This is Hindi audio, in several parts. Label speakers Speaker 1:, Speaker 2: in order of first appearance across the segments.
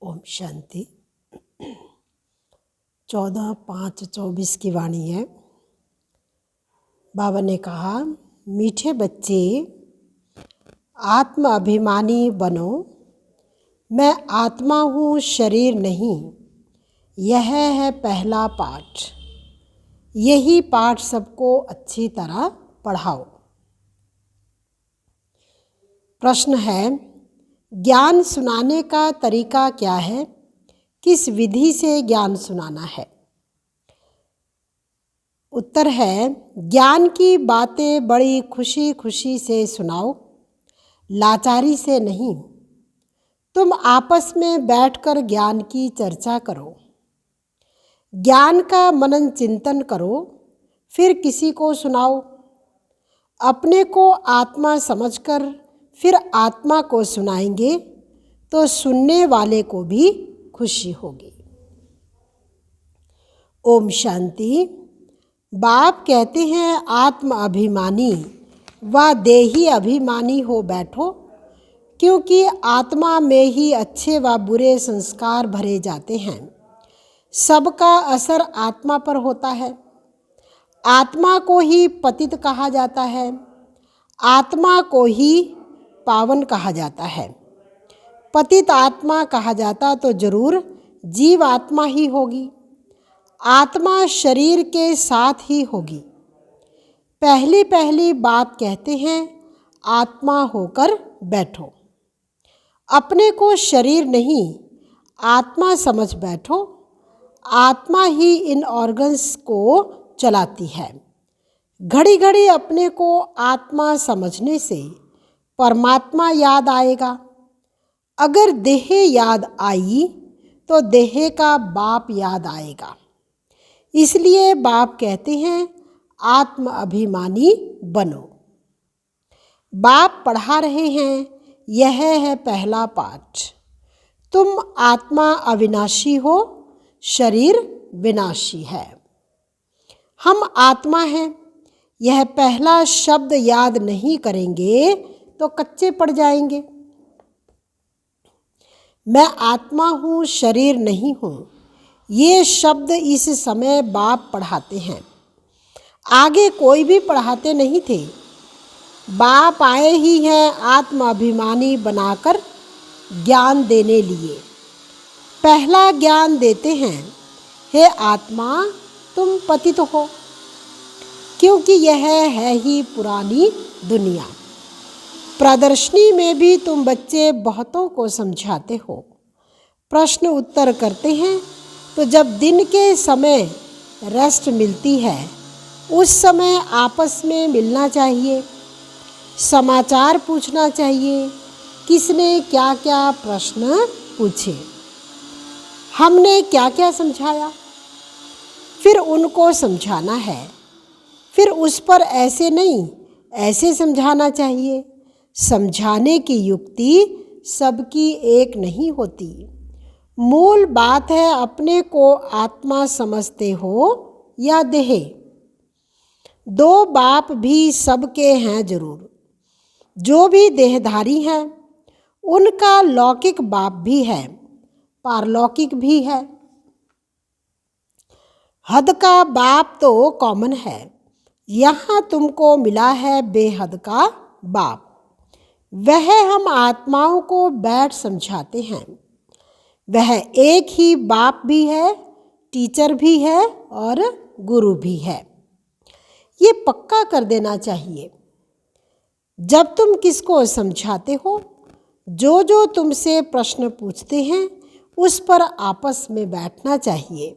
Speaker 1: ओम शांति। 14/5/24 की वाणी है। बाबा ने कहा, मीठे बच्चे आत्म अभिमानी बनो। मैं आत्मा हूँ, शरीर नहीं। यह है पहला पाठ। यही पाठ सबको अच्छी तरह पढ़ाओ। प्रश्न है, ज्ञान सुनाने का तरीका क्या है? किस विधि से ज्ञान सुनाना है? उत्तर है, ज्ञान की बातें बड़ी खुशी खुशी से सुनाओ, लाचारी से नहीं। तुम आपस में बैठकर ज्ञान की चर्चा करो, ज्ञान का मनन चिंतन करो, फिर किसी को सुनाओ। अपने को आत्मा समझकर फिर आत्मा को सुनाएंगे तो सुनने वाले को भी खुशी होगी। ओम शांति। बाप कहते हैं, आत्म अभिमानी व देही अभिमानी हो बैठो, क्योंकि आत्मा में ही अच्छे व बुरे संस्कार भरे जाते हैं। सबका असर आत्मा पर होता है। आत्मा को ही पतित कहा जाता है, आत्मा को ही पावन कहा जाता है। पतित आत्मा कहा जाता तो जरूर जीव आत्मा ही होगी। आत्मा शरीर के साथ ही होगी। पहली पहली बात कहते हैं, आत्मा होकर बैठो। अपने को शरीर नहीं आत्मा समझ बैठो। आत्मा ही इन ऑर्गन्स को चलाती है। घड़ी घड़ी अपने को आत्मा समझने से परमात्मा याद आएगा। अगर देह याद आई तो देह का बाप याद आएगा। इसलिए बाप कहते हैं, आत्म अभिमानी बनो। बाप पढ़ा रहे हैं, यह है पहला पाठ। तुम आत्मा अविनाशी हो, शरीर विनाशी है। हम आत्मा हैं। यह पहला शब्द याद नहीं करेंगे तो कच्चे पड़ जाएंगे। मैं आत्मा हूँ, शरीर नहीं हूँ। ये शब्द इस समय बाप पढ़ाते हैं। आगे कोई भी पढ़ाते नहीं थे। बाप आए ही हैं आत्म अभिमानी बनाकर ज्ञान देने लिए। पहला ज्ञान देते हैं, हे आत्मा तुम पतित हो, क्योंकि यह है ही पुरानी दुनिया। प्रदर्शनी में भी तुम बच्चे बहुतों को समझाते हो, प्रश्न उत्तर करते हैं। तो जब दिन के समय रेस्ट मिलती है, उस समय आपस में मिलना चाहिए, समाचार पूछना चाहिए, किसने क्या क्या प्रश्न पूछे, हमने क्या क्या समझाया, फिर उनको समझाना है। फिर उस पर ऐसे नहीं ऐसे समझाना चाहिए। समझाने की युक्ति सबकी एक नहीं होती। मूल बात है, अपने को आत्मा समझते हो या देह। दो बाप भी सबके हैं जरूर। जो भी देहधारी हैं उनका लौकिक बाप भी है, पारलौकिक भी है। हद का बाप तो कॉमन है। यहाँ तुमको मिला है बेहद का बाप। वह हम आत्माओं को बैठ समझाते हैं। वह एक ही बाप भी है, टीचर भी है और गुरु भी है। ये पक्का कर देना चाहिए। जब तुम किसको समझाते हो, जो जो तुमसे प्रश्न पूछते हैं उस पर आपस में बैठना चाहिए।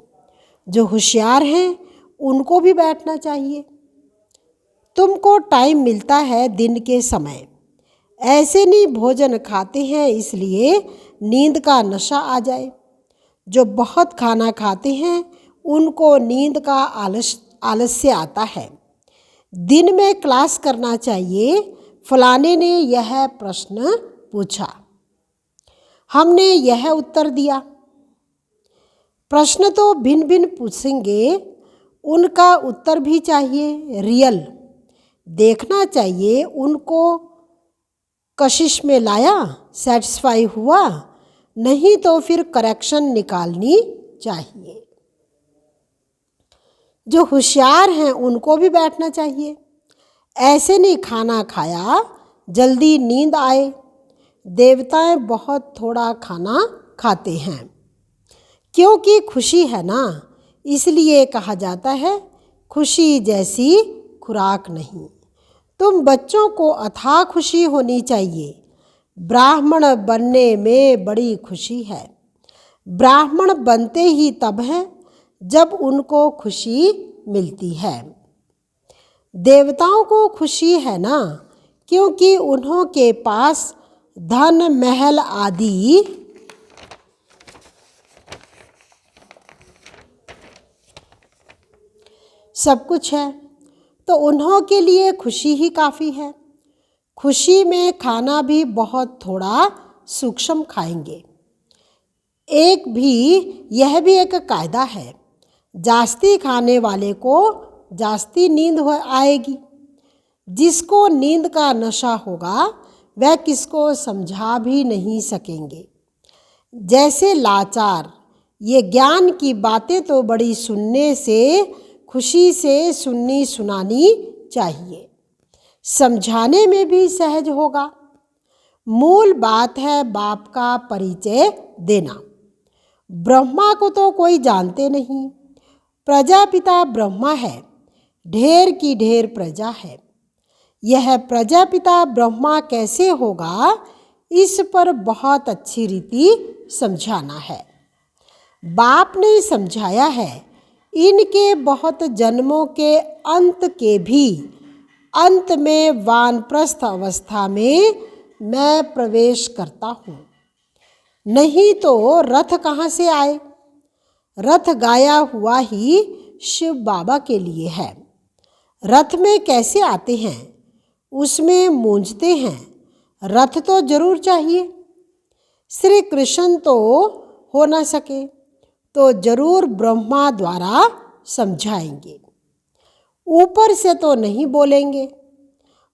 Speaker 1: जो होशियार हैं उनको भी बैठना चाहिए। तुमको टाइम मिलता है दिन के समय। ऐसे नहीं भोजन खाते हैं इसलिए नींद का नशा आ जाए। जो बहुत खाना खाते हैं उनको नींद का आलस्य आता है। दिन में क्लास करना चाहिए। फलाने ने यह प्रश्न पूछा, हमने यह उत्तर दिया। प्रश्न तो भिन्न भिन्न पूछेंगे, उनका उत्तर भी चाहिए रियल। देखना चाहिए उनको कशिश में लाया, सेटिस्फाई हुआ, नहीं तो फिर करेक्शन निकालनी चाहिए। जो होशियार हैं उनको भी बैठना चाहिए। ऐसे नहीं खाना खाया जल्दी नींद आए। देवताएं बहुत थोड़ा खाना खाते हैं, क्योंकि खुशी है ना, इसलिए कहा जाता है खुशी जैसी खुराक नहीं। तुम बच्चों को अथाह खुशी होनी चाहिए। ब्राह्मण बनने में बड़ी खुशी है। ब्राह्मण बनते ही तब है जब उनको खुशी मिलती है। देवताओं को खुशी है ना, क्योंकि उन्हों के पास धन महल आदि सब कुछ है, तो उन्हों के लिए खुशी ही काफ़ी है। खुशी में खाना भी बहुत थोड़ा सूक्ष्म खाएंगे। यह भी एक कायदा है, जास्ती खाने वाले को जास्ती नींद आएगी। जिसको नींद का नशा होगा वह किसको समझा भी नहीं सकेंगे। जैसे लाचार, ये ज्ञान की बातें तो बड़ी सुनने से खुशी से सुननी सुनानी चाहिए, समझाने में भी सहज होगा। मूल बात है बाप का परिचय देना। ब्रह्मा को तो कोई जानते नहीं, प्रजापिता ब्रह्मा है, ढेर की ढेर प्रजा है। यह प्रजापिता ब्रह्मा कैसे होगा, इस पर बहुत अच्छी रीति समझाना है। बाप ने समझाया है, इनके बहुत जन्मों के अंत में वानप्रस्थ अवस्था में मैं प्रवेश करता हूँ। नहीं तो रथ कहाँ से आए। रथ गाया हुआ ही शिव बाबा के लिए है। रथ में कैसे आते हैं, उसमें मूंझते हैं। रथ तो जरूर चाहिए। श्री कृष्ण तो हो ना सके तो जरूर ब्रह्मा द्वारा समझाएंगे। ऊपर से तो नहीं बोलेंगे।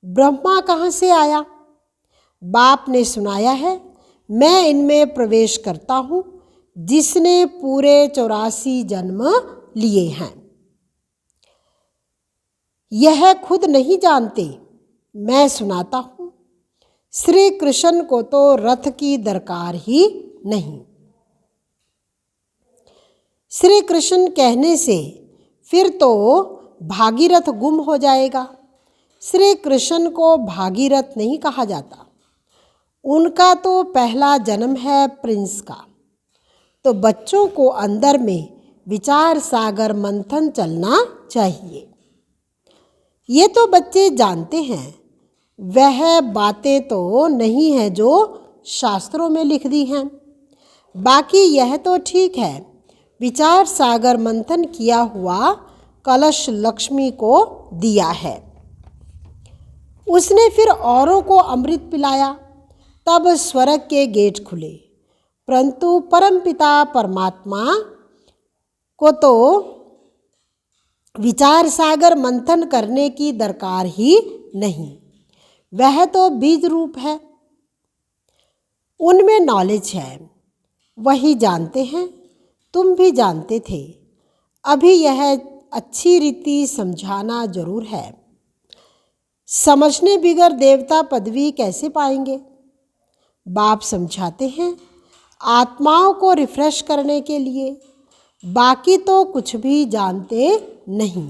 Speaker 1: ब्रह्मा कहाँ से आया। बाप ने सुनाया है, मैं इनमें प्रवेश करता हूँ जिसने पूरे 84 जन्म लिए हैं। यह खुद नहीं जानते, मैं सुनाता हूँ। श्री कृष्ण को तो रथ की दरकार ही नहीं। श्री कृष्ण कहने से फिर तो भागीरथ गुम हो जाएगा। श्री कृष्ण को भागीरथ नहीं कहा जाता। उनका तो पहला जन्म है प्रिंस का। तो बच्चों को अंदर में विचार सागर मंथन चलना चाहिए। ये तो बच्चे जानते हैं, वह बातें तो नहीं है जो शास्त्रों में लिख दी हैं। बाकी यह तो ठीक है, विचार सागर मंथन किया हुआ कलश लक्ष्मी को दिया है। उसने फिर औरों को अमृत पिलाया, तब स्वर्ग के गेट खुले। परंतु परमपिता परमात्मा को तो विचार सागर मंथन करने की दरकार ही नहीं। वह तो बीज रूप है, उनमें नॉलेज है, वही जानते हैं। तुम भी जानते थे। अभी यह अच्छी रीति समझाना जरूर है। समझने बिगर देवता पदवी कैसे पाएंगे। बाप समझाते हैं आत्माओं को रिफ्रेश करने के लिए, बाकी तो कुछ भी जानते नहीं।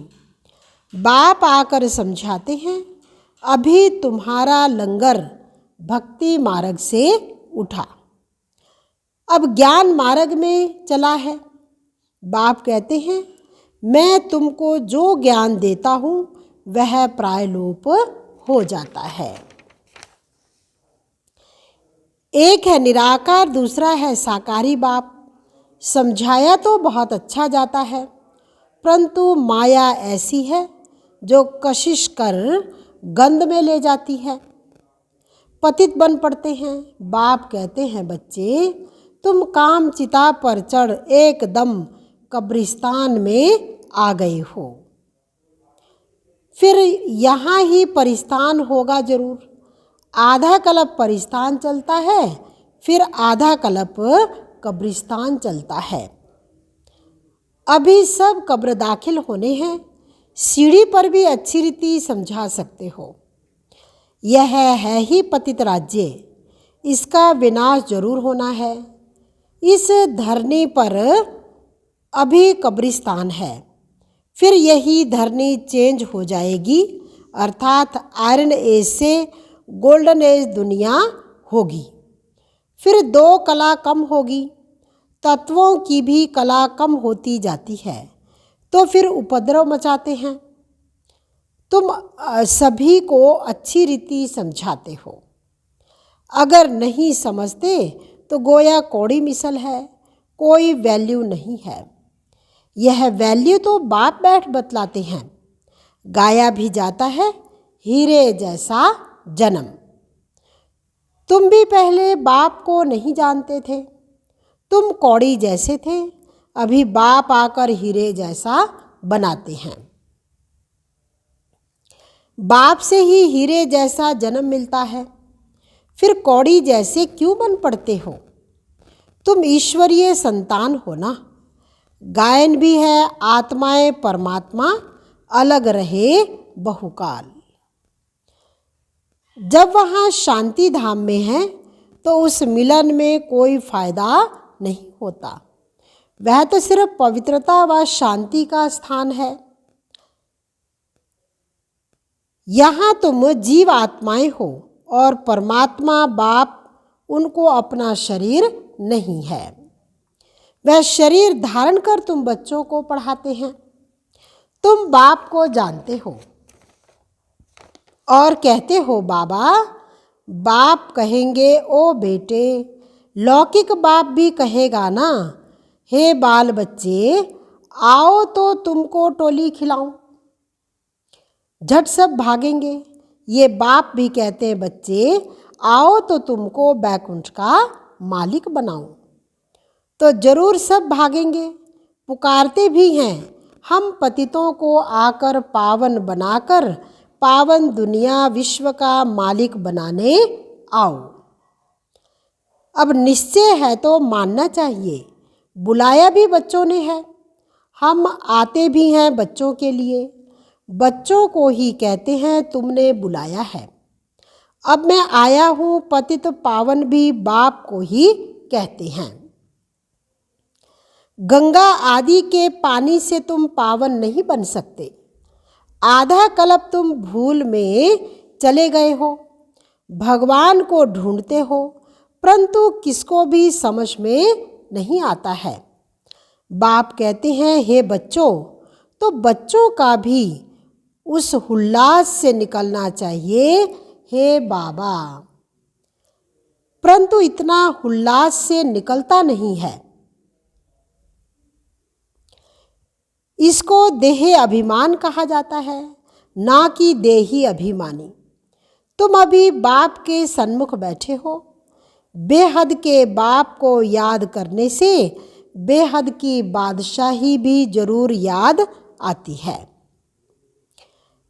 Speaker 1: बाप आकर समझाते हैं, अभी तुम्हारा लंगर भक्ति मार्ग से उठा, अब ज्ञान मार्ग में चला है। बाप कहते हैं, मैं तुमको जो ज्ञान देता हूँ वह प्रायलोप हो जाता है। एक है निराकार, दूसरा है साकारी। बाप समझाया तो बहुत अच्छा जाता है, परंतु माया ऐसी है जो कशिश कर गंध में ले जाती है, पतित बन पड़ते हैं। बाप कहते हैं, बच्चे तुम काम चिता पर चढ़ एकदम कब्रिस्तान में आ गए हो, फिर यहाँ ही परिस्तान होगा जरूर। आधा कल्प परिस्तान चलता है, फिर आधा कल्प कब्रिस्तान चलता है। अभी सब कब्र दाखिल होने हैं, सीढ़ी पर भी अच्छी रीति समझा सकते हो। यह है ही पतित राज्य, इसका विनाश जरूर होना है। इस धरनी पर अभी कब्रिस्तान है, फिर यही धरनी चेंज हो जाएगी, अर्थात आयरन एज से गोल्डन एज दुनिया होगी। फिर दो कला कम होगी, तत्वों की भी कला कम होती जाती है, तो फिर उपद्रव मचाते हैं। तुम सभी को अच्छी रीति समझाते हो, अगर नहीं समझते तो गोया कौड़ी मिसल है, कोई वैल्यू नहीं है। यह वैल्यू तो बाप बैठ बतलाते हैं। गाया भी जाता है, हीरे जैसा जन्म। तुम भी पहले बाप को नहीं जानते थे, तुम कौड़ी जैसे थे, अभी बाप आकर हीरे जैसा बनाते हैं। बाप से ही हीरे जैसा जन्म मिलता है, फिर कौड़ी जैसे क्यों बन पड़ते हो? तुम ईश्वरीय संतान हो ना। गायन भी है, आत्माएं परमात्मा अलग रहे बहुकाल। जब वहाँ शांति धाम में है तो उस मिलन में कोई फायदा नहीं होता। वह तो सिर्फ पवित्रता व शांति का स्थान है। यहाँ तुम जीव आत्माएं हो और परमात्मा बाप उनको अपना शरीर नहीं है। वह शरीर धारण कर तुम बच्चों को पढ़ाते हैं। तुम बाप को जानते हो और कहते हो बाबा। बाप कहेंगे ओ बेटे, लौकिक बाप भी कहेगा ना, हे बाल बच्चे आओ तो तुमको टोली खिलाऊं। झट सब भागेंगे। ये बाप भी कहते हैं बच्चे आओ तो तुमको बैकुंठ का मालिक बनाऊं। तो जरूर सब भागेंगे। पुकारते भी हैं, हम पतितों को आकर पावन बनाकर पावन दुनिया विश्व का मालिक बनाने आओ। अब निश्चय है तो मानना चाहिए। बुलाया भी बच्चों ने है, हम आते भी हैं बच्चों के लिए। बच्चों को ही कहते हैं तुमने बुलाया है। अब मैं आया हूँ, पतित पावन भी बाप को ही कहते हैं। गंगा आदि के पानी से तुम पावन नहीं बन सकते। आधा कल्प तुम भूल में चले गए हो, भगवान को ढूंढते हो, परंतु किसको भी समझ में नहीं आता है। बाप कहते हैं हे बच्चों, तो बच्चों का भी उस उल्लास से निकलना चाहिए हे बाबा, परंतु इतना उल्लास से निकलता नहीं है। इसको देह अभिमान कहा जाता है, ना कि देही अभिमानी। तुम अभी बाप के सन्मुख बैठे हो। बेहद के बाप को याद करने से बेहद की बादशाही भी जरूर याद आती है।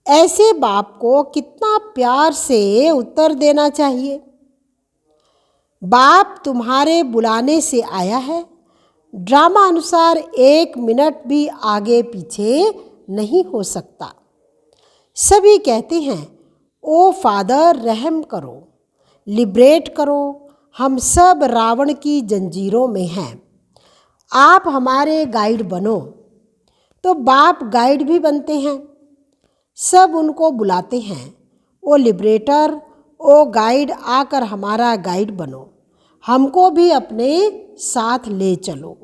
Speaker 1: ऐसे बाप को कितना प्यार से उत्तर देना चाहिए। बाप तुम्हारे बुलाने से आया है। ड्रामा अनुसार 1 मिनट भी आगे पीछे नहीं हो सकता। सभी कहते हैं ओ फादर रहम करो, लिबरेट करो, हम सब रावण की जंजीरों में हैं, आप हमारे गाइड बनो। तो बाप गाइड भी बनते हैं। सब उनको बुलाते हैं ओ लिबरेटर, ओ गाइड, आकर हमारा गाइड बनो, हमको भी अपने साथ ले चलो।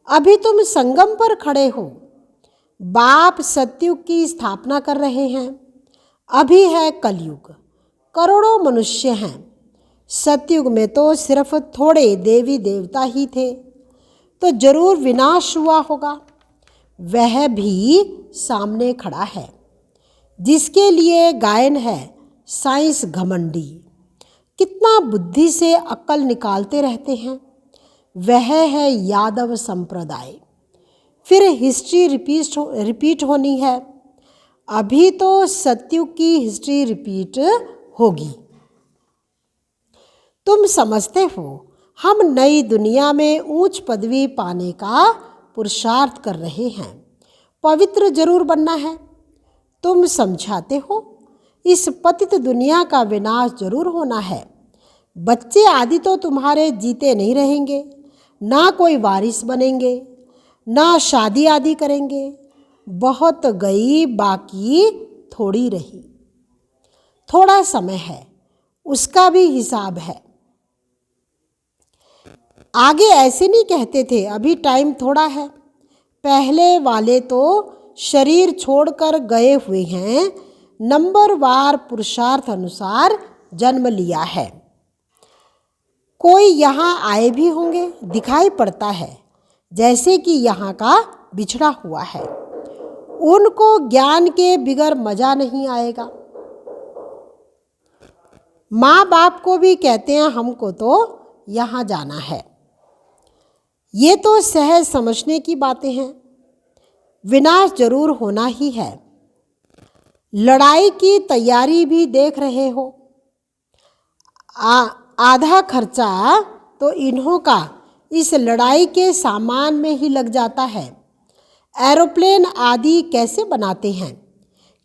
Speaker 1: अभी तुम संगम पर खड़े हो। बाप सतयुग की स्थापना कर रहे हैं। अभी है कलयुग, करोड़ों मनुष्य हैं। सतयुग में तो सिर्फ थोड़े देवी देवता ही थे, तो जरूर विनाश हुआ होगा। वह भी सामने खड़ा है, जिसके लिए गायन है साइंस घमंडी। कितना बुद्धि से अक्ल निकालते रहते हैं। वह है यादव संप्रदाय। फिर हिस्ट्री रिपीट होनी है। अभी तो सतयुग की हिस्ट्री रिपीट होगी। तुम समझते हो हम नई दुनिया में ऊंच पदवी पाने का पुरुषार्थ कर रहे हैं, पवित्र जरूर बनना है। तुम समझाते हो इस पतित दुनिया का विनाश जरूर होना है। बच्चे आदि तो तुम्हारे जीते नहीं रहेंगे, ना कोई वारिस बनेंगे, ना शादी आदि करेंगे। बहुत गई, बाकी थोड़ी रही। थोड़ा समय है, उसका भी हिसाब है। आगे ऐसे नहीं कहते थे, अभी टाइम थोड़ा है। पहले वाले तो शरीर छोड़कर गए हुए हैं, नंबरवार पुरुषार्थ अनुसार जन्म लिया है। कोई यहाँ आए भी होंगे, दिखाई पड़ता है जैसे कि यहाँ का बिछड़ा हुआ है। उनको ज्ञान के बिगर मजा नहीं आएगा। माँ बाप को भी कहते हैं हमको तो यहाँ जाना है। ये तो सहज समझने की बातें हैं। विनाश जरूर होना ही है। लड़ाई की तैयारी भी देख रहे हो। आधा खर्चा तो इन्हों का इस लड़ाई के सामान में ही लग जाता है। एरोप्लेन आदि कैसे बनाते हैं?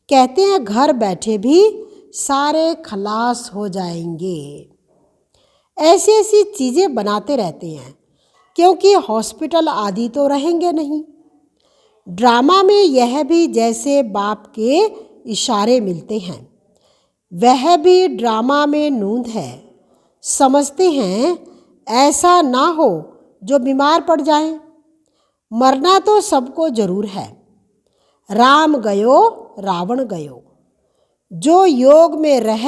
Speaker 1: कहते हैं घर बैठे भी सारे खलास हो जाएंगे। ऐसी ऐसी चीज़ें बनाते रहते हैं, क्योंकि हॉस्पिटल आदि तो रहेंगे नहीं। ड्रामा में यह भी जैसे बाप के इशारे मिलते हैं, वह भी ड्रामा में नूंद है। समझते हैं ऐसा ना हो जो बीमार पड़ जाएं। मरना तो सबको जरूर है। राम गयो रावण गयो। जो योग में रह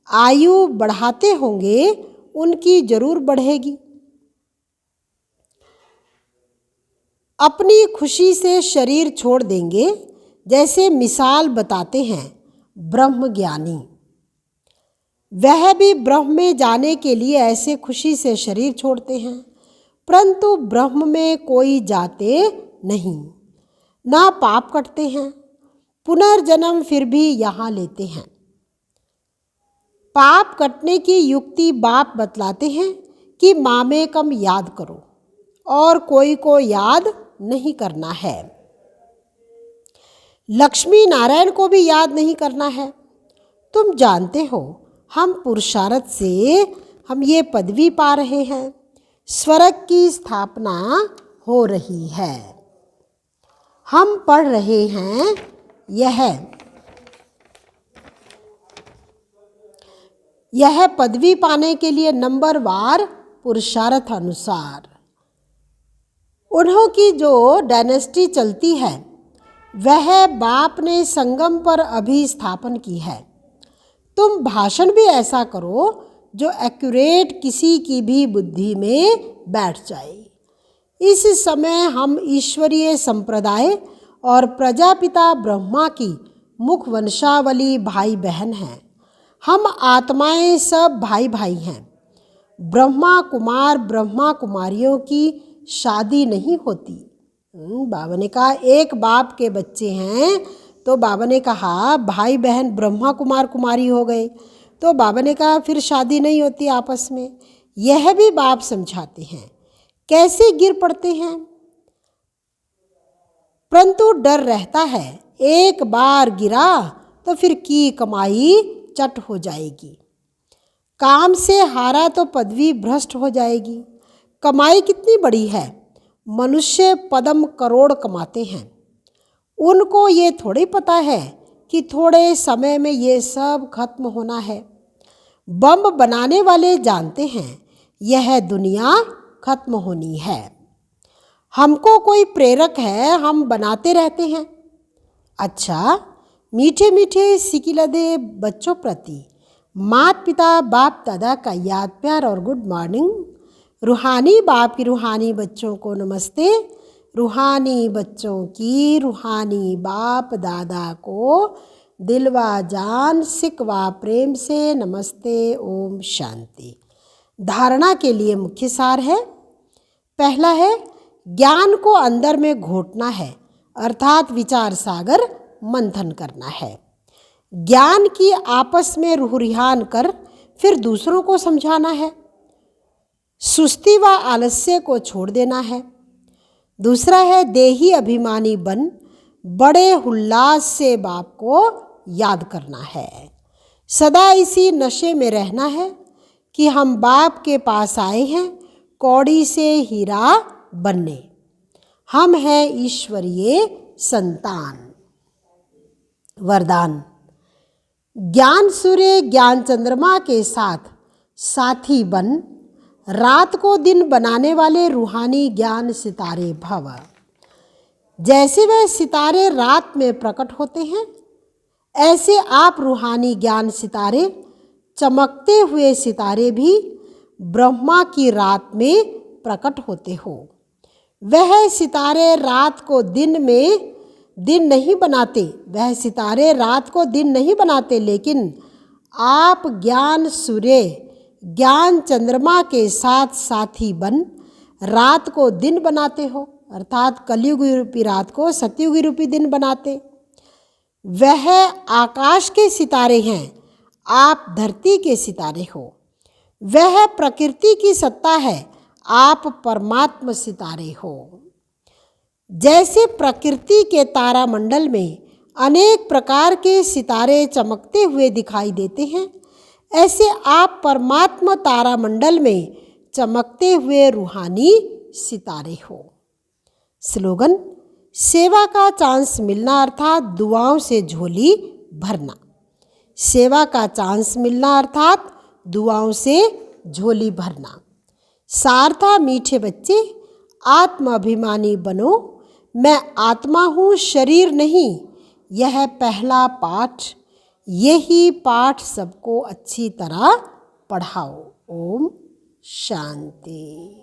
Speaker 1: आयु बढ़ाते होंगे उनकी जरूर बढ़ेगी। अपनी खुशी से शरीर छोड़ देंगे, जैसे मिसाल बताते हैं ब्रह्म ज्ञानी। वह भी ब्रह्म में जाने के लिए ऐसे खुशी से शरीर छोड़ते हैं, परंतु ब्रह्म में कोई जाते नहीं, ना पाप कटते हैं। पुनर्जन्म फिर भी यहाँ लेते हैं। पाप कटने की युक्ति बाप बतलाते हैं कि मामे कम याद करो और कोई को याद नहीं करना है। लक्ष्मी नारायण को भी याद नहीं करना है। तुम जानते हो हम पुरुषार्थ से हम ये पदवी पा रहे हैं, स्वर्ग की स्थापना हो रही है। हम पढ़ रहे हैं यह पदवी पाने के लिए नंबरवार पुरुषार्थ अनुसार। उन्हों की जो डायनेस्टी चलती है वह बाप ने संगम पर अभी स्थापन की है। तुम भाषण भी ऐसा करो जो एक्यूरेट किसी की भी बुद्धि में बैठ जाए। इस समय हम ईश्वरीय संप्रदाय और प्रजापिता ब्रह्मा की मुख वंशावली भाई बहन हैं। हम आत्माएं सब भाई भाई हैं। ब्रह्मा कुमार ब्रह्मा कुमारियों की शादी नहीं होती। बाबा ने कहा एक बाप के बच्चे हैं, तो बाबा ने कहा भाई बहन ब्रह्मा कुमार कुमारी हो गए, तो बाबा ने कहा फिर शादी नहीं होती आपस में। यह भी बाप समझाते हैं कैसे गिर पड़ते हैं, परंतु डर रहता है एक बार गिरा तो फिर की कमाई चट हो जाएगी। काम से हारा तो पदवी भ्रष्ट हो जाएगी। कमाई कितनी बड़ी है, मनुष्य पदम करोड़ कमाते हैं। उनको ये थोड़ी पता है कि थोड़े समय में ये सब खत्म होना है। बम बनाने वाले जानते हैं यह दुनिया खत्म होनी है। हमको कोई प्रेरक है, हम बनाते रहते हैं। अच्छा, मीठे मीठे सिकिलदे बच्चों प्रति माता पिता बाप दादा का याद प्यार और गुड मॉर्निंग। रूहानी बाप की रूहानी बच्चों को नमस्ते। रूहानी बच्चों की रूहानी बाप दादा को दिलवा जान सिकवा प्रेम से नमस्ते। ओम शांति। धारणा के लिए मुख्य सार है। पहला है ज्ञान को अंदर में घोटना है, अर्थात विचार सागर मंथन करना है। ज्ञान की आपस में रुहरिहान कर फिर दूसरों को समझाना है। सुस्ती व आलस्य को छोड़ देना है। दूसरा है देही अभिमानी बन बड़े उल्लास से बाप को याद करना है। सदा इसी नशे में रहना है कि हम बाप के पास आए हैं कौड़ी से हीरा बनने। हम हैं ईश्वरीय संतान। वरदान। ज्ञान सूर्य ज्ञान चंद्रमा के साथ साथी बन रात को दिन बनाने वाले रूहानी ज्ञान सितारे भव। जैसे वह सितारे रात में प्रकट होते हैं, ऐसे आप रूहानी ज्ञान सितारे, चमकते हुए सितारे भी ब्रह्मा की रात में प्रकट होते हो। वह सितारे रात को दिन नहीं बनाते, वह सितारे रात को दिन नहीं बनाते, लेकिन आप ज्ञान सूर्य ज्ञान चंद्रमा के साथ साथी बन रात को दिन बनाते हो, अर्थात कलयुग रूपी रात को सतयुग रूपी दिन बनाते। वह आकाश के सितारे हैं, आप धरती के सितारे हो। वह प्रकृति की सत्ता है, आप परमात्मा सितारे हो। जैसे प्रकृति के तारामंडल में अनेक प्रकार के सितारे चमकते हुए दिखाई देते हैं, ऐसे आप परमात्मा तारामंडल में चमकते हुए रूहानी सितारे हो। स्लोगन। सेवा का चांस मिलना अर्थात दुआओं से झोली भरना। सेवा का चांस मिलना अर्थात दुआओं से झोली भरना। सार था मीठे बच्चे, आत्म अभिमानी बनो। मैं आत्मा हूँ, शरीर नहीं। यह पहला पाठ, यही पाठ सबको अच्छी तरह पढ़ाओ। ओम शांति।